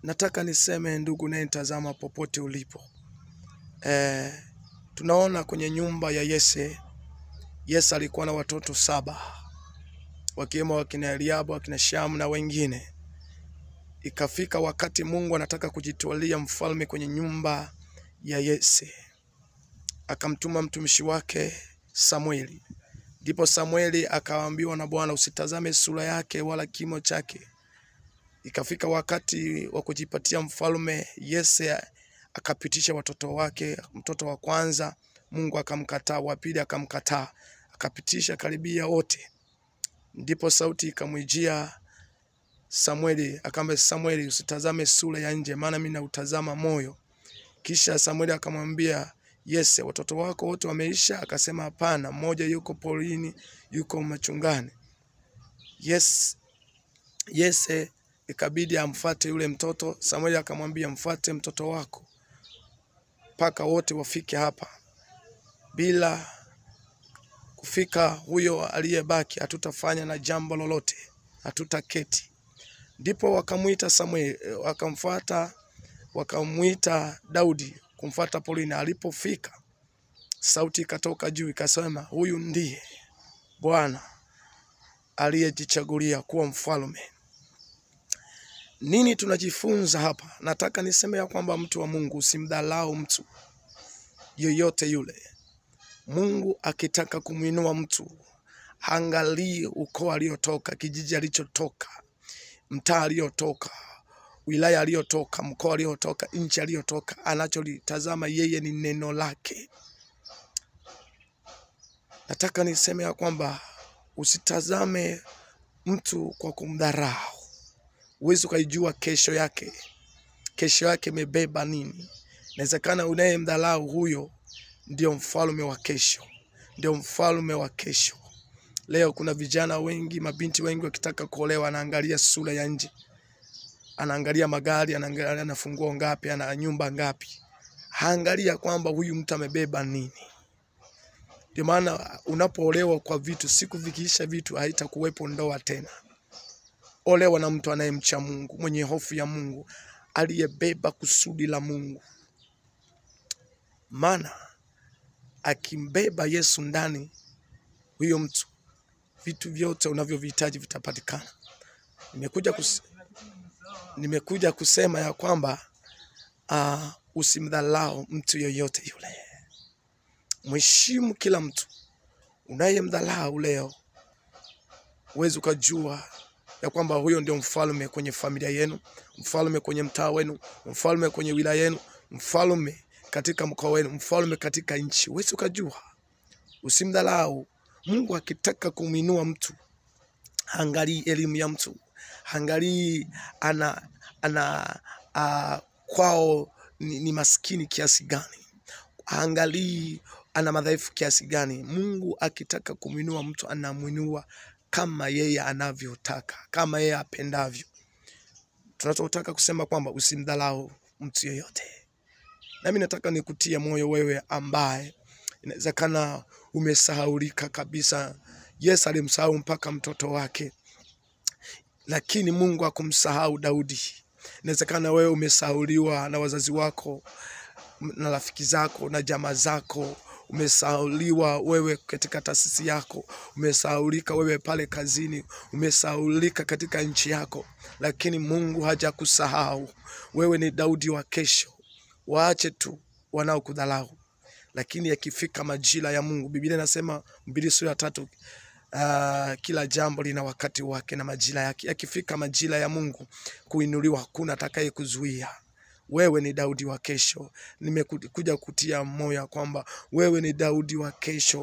Nataka niseme ndugu nitazama popote ulipo. Tunaona kwenye nyumba ya Yese alikuwa na watoto 7. Wakiwemo wakina Eliabu, wakina Shamu na wengine. Ikafika wakati Mungu anataka kujitwalia mfalme kwenye nyumba ya Yese. Akamtuma mtumishi wake Samueli. Ndipo Samueli akaambiwa na Bwana, usitazame sura yake wala kimo chake. Ikafika wakati wa kujipatia mfalme. Yese akapitisha watoto wake. Mtoto wa kwanza Mungu akamkataa, wa pili akamkataa, akapitisha karibia wote. Ndipo sauti ikamwijia Samueli, akamwambia Samueli, usitazame sura ya nje, maana mimi nautazama moyo. Kisha Samueli akamwambia Yese, watoto wako wote wameisha? Akasema hapana, mmoja yuko porini, yuko machungani. Yese ikabidi amfuate yule mtoto. Samueli akamwambia, mfuate mtoto wako mpaka wote wafike hapa. Bila kufika huyo aliyebaki hatutafanya na jambo lolote, hatutaketi. Ndipo wakamuita Samueli, wakamuita Daudi kumfuata porini. Alipofika, sauti ikatoka juu ikasema, huyu ndiye Bwana aliyejichagulia kuwa mfalme. Nini tunajifunza hapa? Nataka niseme ya kwamba mtu wa Mungu, usimdhalau mtu yoyote yule. Mungu akitaka kumuinua mtu, angalie ukoo aliotoka, kijiji alichotoka, mtaa aliotoka, wilaya aliotoka, mkoa aliotoka, nchi aliotoka. Anacholitazama yeye ni neno lake. Nataka niseme ya kwamba usitazame mtu kwa kumdharau. Huwezi kujua kesho yake imebeba nini. Inawezekana unayemdharau huyo ndio mfalme wa kesho, ndio mfalme wa kesho. Leo kuna vijana wengi, mabinti wengi wakitaka kuolewa, anaangalia sura ya nje, anaangalia magari, anaangalia ana funguo ngapi, ana nyumba ngapi, haangalia kwamba huyu mtu amebeba nini. Ndio maana unapoolewa kwa vitu, siku vikiisha vitu haitakuwepo ndoa tena. Olewa na mtu anayemcha Mungu, mwenye hofu ya Mungu, aliyebeba kusudi la Mungu. Maana akimbeba Yesu ndani, huyo mtu, vitu vyote unavyovihitaji vitapatikana. Nimekuja kusema ya kwamba usimdhalau mtu yoyote yule. Mheshimu kila mtu. Unayemdhalau leo, huwezi ukajua ya kwamba huyo ndio mfalme kwenye familia yenu, mfalme kwenye mtaa wenu, mfalme kwenye wilaya yenu, mfalme katika mkoa wenu, mfalme katika nchi. Huwezi ukajua. Usimdhalau. Mungu akitaka kumuinua mtu, angalii elimu ya mtu, angalii kwao ni maskini kiasi gani, angalii ana madhaifu kiasi gani. Mungu akitaka kumuinua mtu, anamuinua kama yeye anavyotaka, kama yeye apendavyo. Tunataka kusema kwamba usimdhalau mtu yeyote. Nami nataka nikutie moyo wewe ambaye inawezekana umesahaulika kabisa. Yesu alimsahau mpaka mtoto wake, lakini Mungu hakumsahau Daudi. Inawezekana wewe umesahauliwa na wazazi wako, na rafiki zako, na jamaa zako. Umesahauliwa wewe katika taasisi yako, umesahaulika wewe pale kazini, umesahaulika katika nchi yako, lakini Mungu hajakusahau. Wewe ni Daudi wa kesho. Waache tu wanaokudhalau, lakini yakifika majira ya Mungu, Biblia inasema 2:3, kila jambo lina wakati wake na majira yake. Yakifika majira ya Mungu kuinuliwa, hakuna atakaye kuzuia. Wewe ni Daudi wa kesho. Nimekuja kutia moyo kwamba wewe ni Daudi wa kesho.